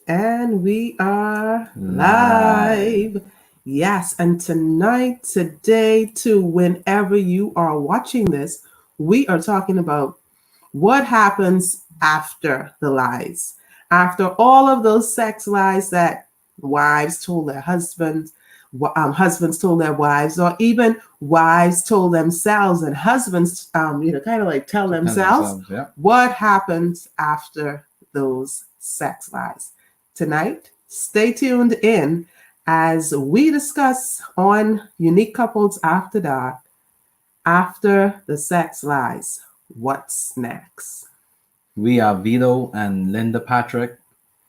And we are live. Yes, and tonight, today, too, whenever you are watching this, we are talking about what happens after the lies. After all of those sex lies that wives told their husbands, husbands told their wives, or even wives told themselves, and husbands, kind of like tell themselves, what happens after those sex lies. Tonight, stay tuned in as we discuss on Unique Couples After Dark, after the sex lies. What's next? We are Vito and Linda Patrick,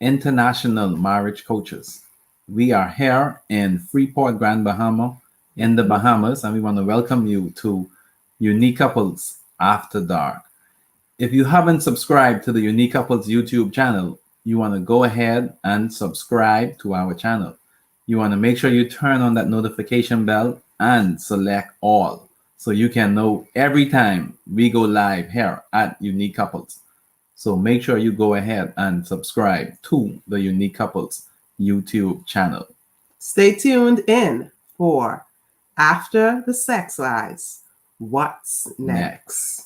international marriage coaches. We are here in Freeport, Grand Bahama, in the Bahamas, and we want to welcome you to Unique Couples After Dark. If you haven't subscribed to the Unique Couples YouTube channel, you want to go ahead and subscribe to our channel. You want to make sure you turn on that notification bell and select all so you can know every time we go live here at Unique Couples. So make sure you go ahead and subscribe to the Unique Couples YouTube channel. Stay tuned in for After the Sex Lies. What's next?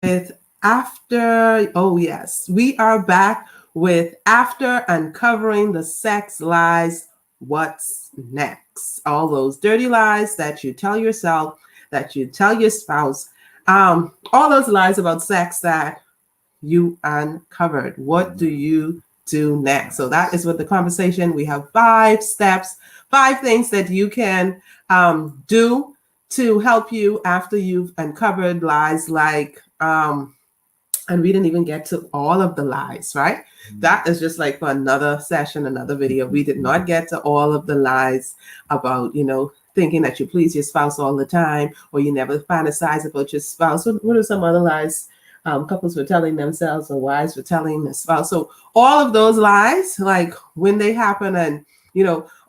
With After, oh yes, we are back with After Uncovering the Sex Lies. What's next? All those dirty lies that you tell yourself, that you tell your spouse, all those lies about sex that you uncovered. What do you do next? So that is what the conversation. We have 5 steps, 5 things that you can do to help you after you've uncovered lies like and we didn't even get to all of the lies, right? That is just like for another session, another video. We did not get to all of the lies about, thinking that you please your spouse all the time, or you never fantasize about your spouse. What are some other lies couples were telling themselves, or wives were telling their spouse? So all of those lies, like when they happen and,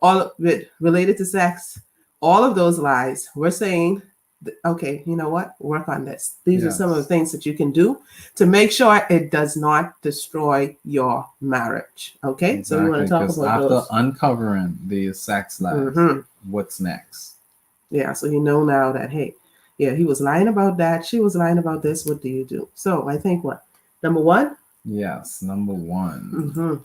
all of it related to sex, all of those lies, we're saying Okay, you know what? Work on this. These are some of the Yes. things that you can do to make sure it does not destroy your marriage. Okay, so we want Exactly. to talk Because about after those. uncovering the sex lies, Hmm. what's next? Yeah, so you know now that, hey, yeah, he was lying about that. She was lying about this. What do you do? So I think what? Number one? Yes, number one. Hmm.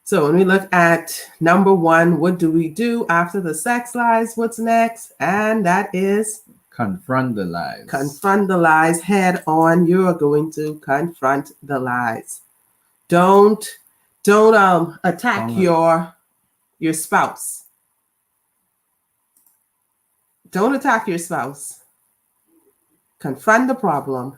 So when we look at number one, what do we do after the sex lies? What's next? And that is Confront the lies. confront the lies head on. You are going to confront the lies. Don't attack Don't your spouse. Don't attack your spouse. Confront the problem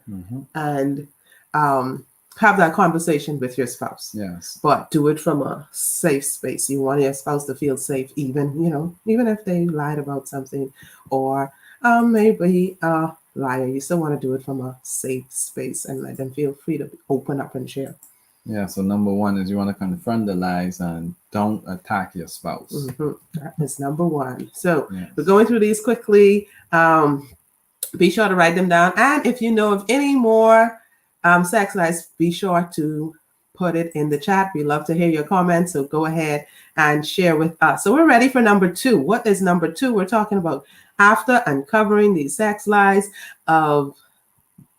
and um, have that conversation with your spouse. Yes. But do it from a safe space. You want your spouse to feel safe, even if they lied about something, or maybe a liar. You still want to do it from a safe space and let them feel free to open up and share. Yeah, so number one is you want to confront the lies and don't attack your spouse. That is number one. So Yes. we're going through these quickly. Be sure to write them down. And if you know of any more sex lies, be sure to put it in the chat. We love to hear your comments. So go ahead and share with us. So we're ready for number two. What is number two? We're talking about after uncovering these sex lies of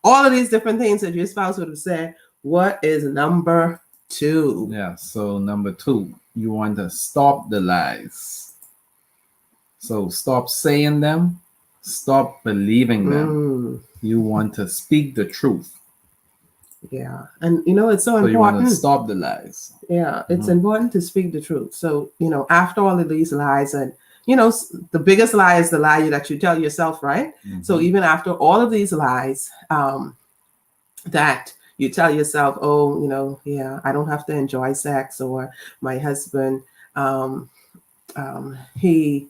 all of these different things that your spouse would have said. What is number two? Yeah, so number two, you want to stop the lies. So stop saying them, stop believing them. You want to speak the truth. Yeah. And it's so So you want important. to stop the lies. Yeah, it's important to speak the truth. So, after all of these lies, and, the biggest lie is the lie that you tell yourself, right? So even after all of these lies, that you tell yourself, oh, yeah, I don't have to enjoy sex, or my husband, he,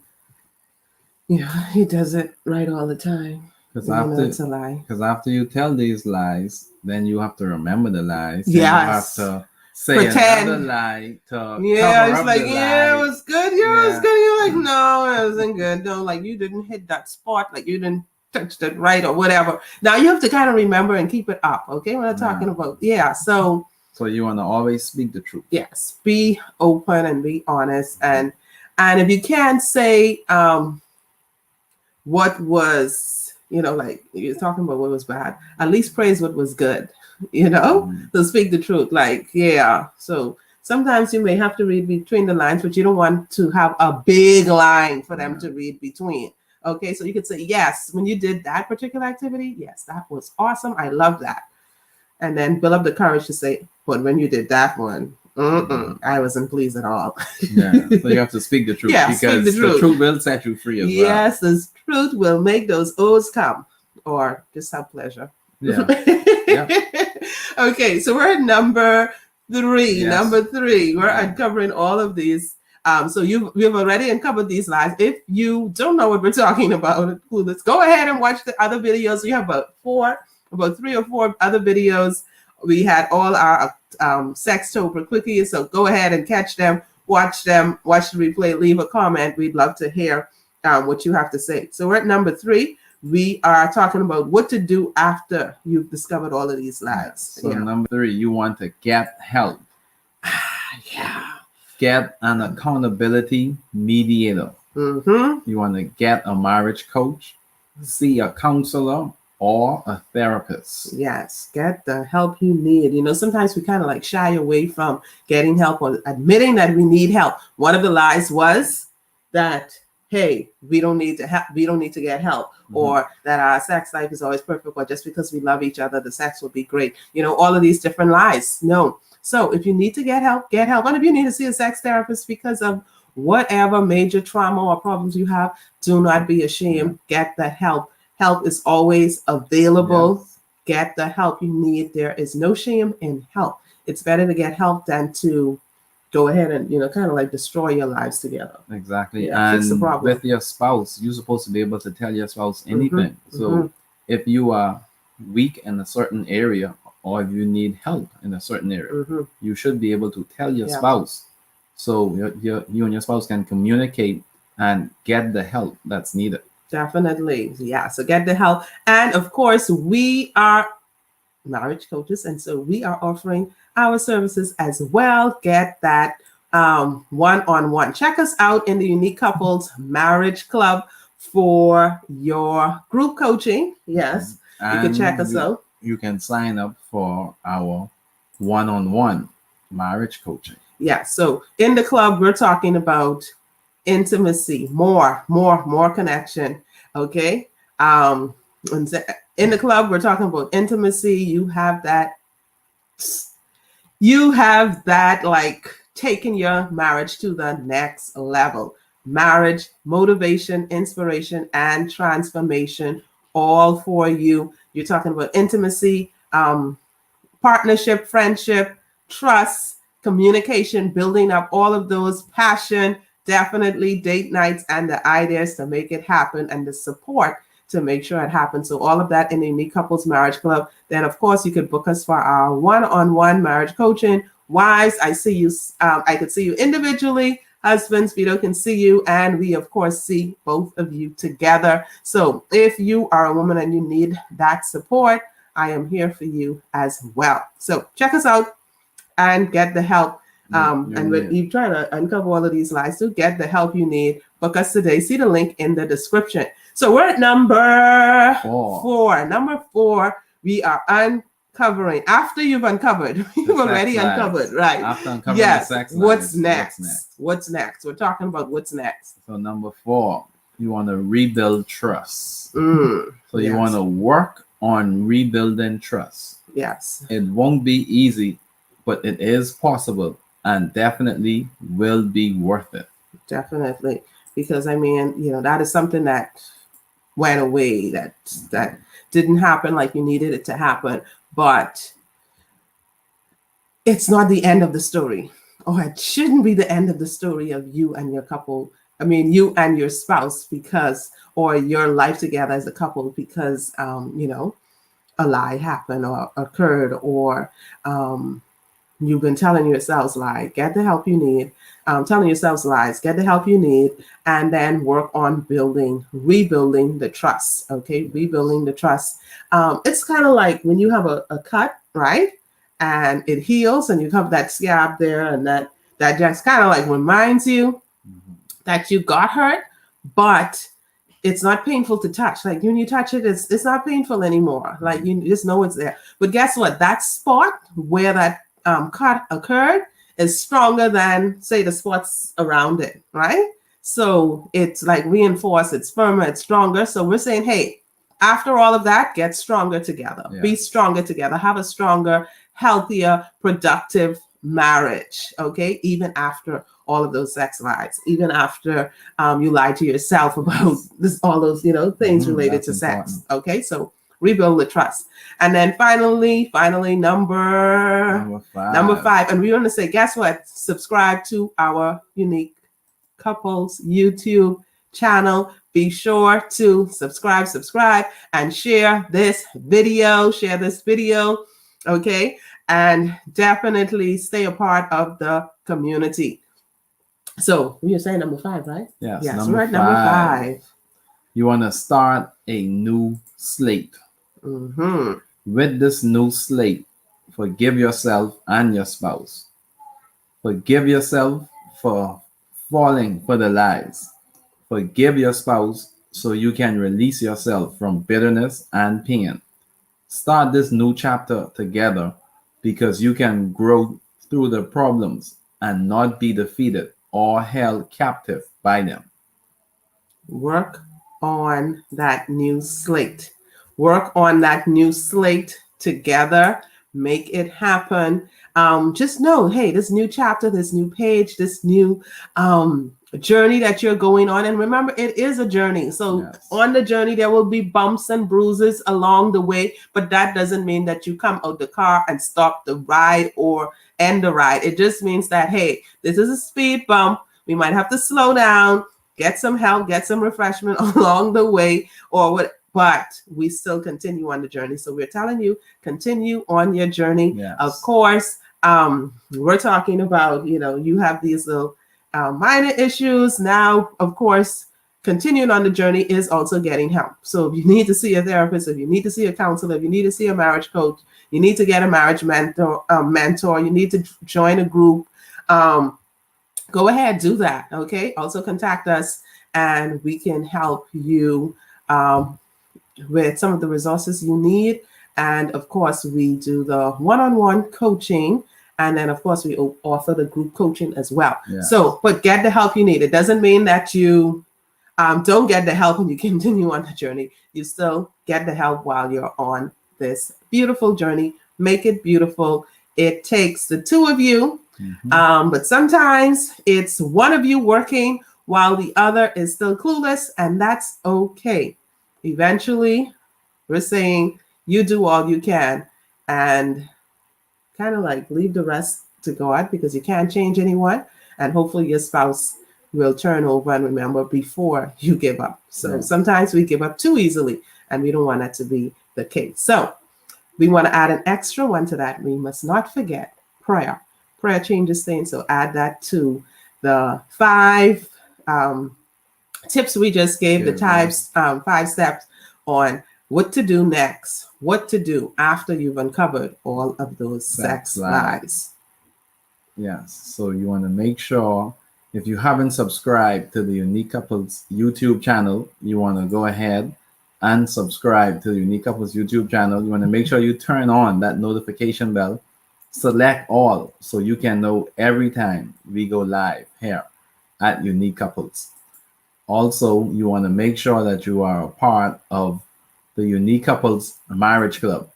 he does it right all the time. Because it's a lie. Because after you tell these lies, then you have to remember the lies. Yes. Then you have to say Pretend. another lie to Yeah, cover it's up like, the yeah, lie. it was good. Yeah, it was good. You're like, no, it wasn't good. No, like you didn't hit that spot. Like you didn't touch that right or whatever. Now you have to kind of remember and keep it up. Okay, we're not talking about So you want to always speak the truth. Yes, be open and be honest, and if you can't say what was, like you're talking about what was bad, at least praise what was good. To speak the truth. Like, yeah. So sometimes you may have to read between the lines, but you don't want to have a big line for them to read between. Okay, so you could say, yes, when you did that particular activity, yes, that was awesome. I love that. And then build up the courage to say, but when you did that one, I wasn't pleased at all. Yeah, so you have to speak the truth. Yeah, because speak the truth will set you free as well. Yes, the truth will make those O's come, or just have pleasure. Yeah. Okay, so we're at number three. Yes. Number three, we're uncovering all of these. So we've already uncovered these lies. If you don't know what we're talking about, let's go ahead and watch the other videos. We have about 3 or 4 other videos. We had all our Sextober quickies, so go ahead and catch them, watch the replay, leave a comment. We'd love to hear what you have to say. So we're at number 3. We are talking about what to do after you've discovered all of these lies. So number 3, you want to get help. Get an accountability mediator. You want to get a marriage coach, see a counselor, or a therapist. Yes, get the help you need. Sometimes we kind of like shy away from getting help or admitting that we need help. One of the lies was that, hey, we don't need to get help, or that our sex life is always perfect, or just because we love each other, the sex will be great. All of these different lies. No. So if you need to get help, get help. And if you need to see a sex therapist because of whatever major trauma or problems you have, do not be ashamed. Get the help. Help is always available. Yes. Get the help you need. There is no shame in help. It's better to get help than to go ahead and, kind of like destroy your lives together. Exactly. And fix the problem. With your spouse, you're supposed to be able to tell your spouse anything. So if you are weak in a certain area, or if you need help in a certain area, you should be able to tell your spouse. So you and your spouse can communicate and get the help that's needed. Definitely. Yeah. So get the help. And of course, we are marriage coaches. And so we are offering our services as well. Get that one-on-one. Check us out in the Unique Couples Marriage Club for your group coaching. Yes. You can check us out. You can sign up for our one-on-one marriage coaching. Yeah. So in the club, we're talking about intimacy, more connection. Okay. And in the club, we're talking about intimacy. You have that like taking your marriage to the next level. Marriage, motivation, inspiration, and transformation, all for you. You're talking about intimacy, partnership, friendship, trust, communication, building up all of those, passion, definitely date nights, and the ideas to make it happen, and the support to make sure it happens. So all of that in the Unique Couples Marriage Club. Then of course you could book us for our one-on-one marriage coaching. Wives, I see you. I could see you individually. Husbands, Vito can see you, and we of course see both of you together. So if you are a woman and you need that support, I am here for you as well. So check us out and get the help. And when you try to uncover all of these lies, to get the help you need, book us today. See the link in the description. So we're at number four. Number 4, we are uncovering. After you've uncovered, you've already uncovered, right? After uncovering the sex what's lies, next? What's next? We're talking about what's next. So number 4, you want to rebuild trust. So you want to work on rebuilding trust. Yes. It won't be easy, but it is possible and definitely will be worth it. Definitely. Because I mean, that is something that went away, that didn't happen like you needed it to happen, but it's not the end of the story, or it shouldn't be the end of the story of you and your couple. I mean, you and your spouse, or your life together as a couple, because a lie happened or occurred, or you've been telling yourselves lies. Get the help you need. Telling yourselves lies. Get the help you need, and then work on rebuilding the trust. Okay, rebuilding the trust. It's kind of like when you have a cut, right? And it heals, and you have that scab there, and that just kind of like reminds you that you got hurt, but it's not painful to touch. Like when you touch it, it's not painful anymore. Like you just know it's there. But guess what? That spot where that cut occurred is stronger than, say, the spots around it, right? So it's like reinforced, it's firmer, it's stronger. So we're saying, hey, after all of that, get stronger together. Yeah. Be stronger together. Have a stronger, healthier, productive marriage, okay? Even after all of those sex lies, even after you lied to yourself about all those, things related to sex, okay? So rebuild the trust. And then finally, number 5. And we want to say, guess what? Subscribe to our Unique Couples YouTube channel. Be sure to subscribe, and share this video. Okay? And definitely stay a part of the community. So you're saying number 5, right? Yes. We're at number 5. You want to start a new slate. With this new slate, forgive yourself and your spouse. Forgive yourself for falling for the lies. Forgive your spouse so you can release yourself from bitterness and pain. Start this new chapter together, because you can grow through the problems and not be defeated or held captive by them. Work on that new slate. Work on that new slate together. Make it happen. Just know, hey, this new chapter, this new page, this new journey that you're going on. And remember, it is a journey. So on the journey, there will be bumps and bruises along the way. But that doesn't mean that you come out the car and stop the ride or end the ride. It just means that, hey, this is a speed bump. We might have to slow down, get some help, get some refreshment along the way, or what. But we still continue on the journey. So we're telling you, continue on your journey. Yes. Of course, we're talking about, you have these little minor issues. Now, of course, continuing on the journey is also getting help. So if you need to see a therapist, if you need to see a counselor, if you need to see a marriage coach, you need to get a marriage mentor, you need to join a group, go ahead, do that. Okay. Also contact us and we can help you with some of the resources you need. And of course, we do the one-on-one coaching. And then, of course, we offer the group coaching as well. Yeah. So, but get the help you need. It doesn't mean that you don't get the help and you continue on the journey. You still get the help while you're on this beautiful journey. Make it beautiful. It takes the two of you, but sometimes it's one of you working while the other is still clueless, and that's okay. Eventually, we're saying you do all you can and kind of like leave the rest to God, because you can't change anyone. And hopefully your spouse will turn over and remember before you give up. So sometimes we give up too easily, and we don't want that to be the case. So we want to add an extra one to that. We must not forget prayer. Prayer changes things. So add that to the 5 tips we just gave, the 5 steps on what to do next, what to do after you've uncovered all of those sex lies. Yes. So you want to make sure, if you haven't subscribed to the Unique Couples YouTube channel, you want to go ahead and subscribe to the Unique Couples YouTube channel. You want to make sure you turn on that notification bell, select all, so you can know every time we go live here at Unique Couples. Also, you want to make sure that you are a part of the Unique Couples Marriage Club.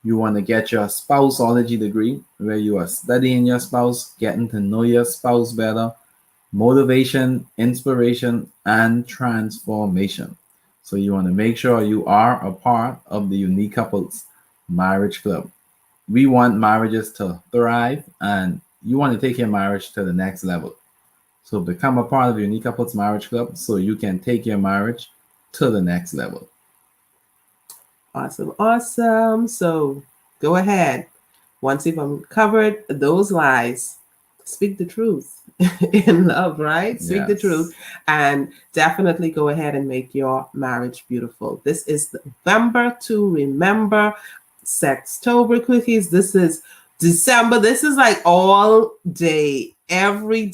You want to get your spouseology degree, where you are studying your spouse, getting to know your spouse better, motivation, inspiration, and transformation. So you want to make sure you are a part of the Unique Couples Marriage Club. We want marriages to thrive, and you want to take your marriage to the next level. So become a part of the Unique Couples Marriage Club so you can take your marriage to the next level. Awesome, awesome. So go ahead. Once you've uncovered those lies, speak the truth in love, right? Speak the truth, and definitely go ahead and make your marriage beautiful. This is November to remember. Sextober cookies. This is December. This is like all day, every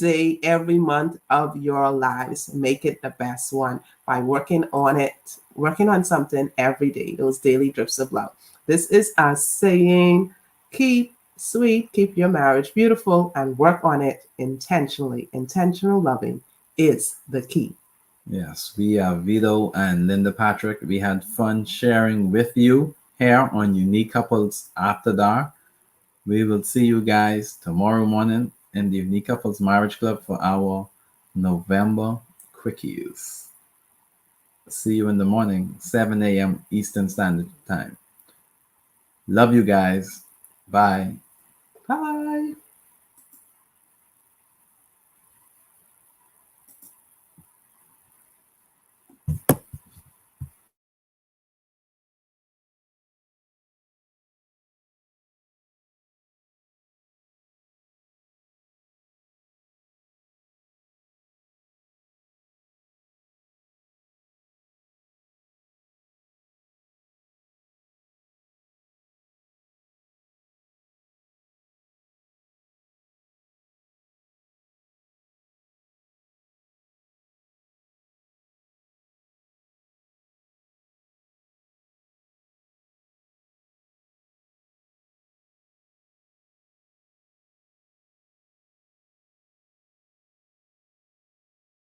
month of your lives. Make it the best one by working on it, working on something every day, those daily drifts of love. This is us saying, keep sweet, keep your marriage beautiful, and work on it intentionally. Intentional loving is the key. Yes, we are Vito and Linda Patrick. We had fun sharing with you here on Unique Couples After Dark. We will see you guys tomorrow morning in the Unique Couples Marriage Club for our November quickies. See you in the morning, 7 a.m. Eastern Standard Time. Love you guys. Bye. Bye.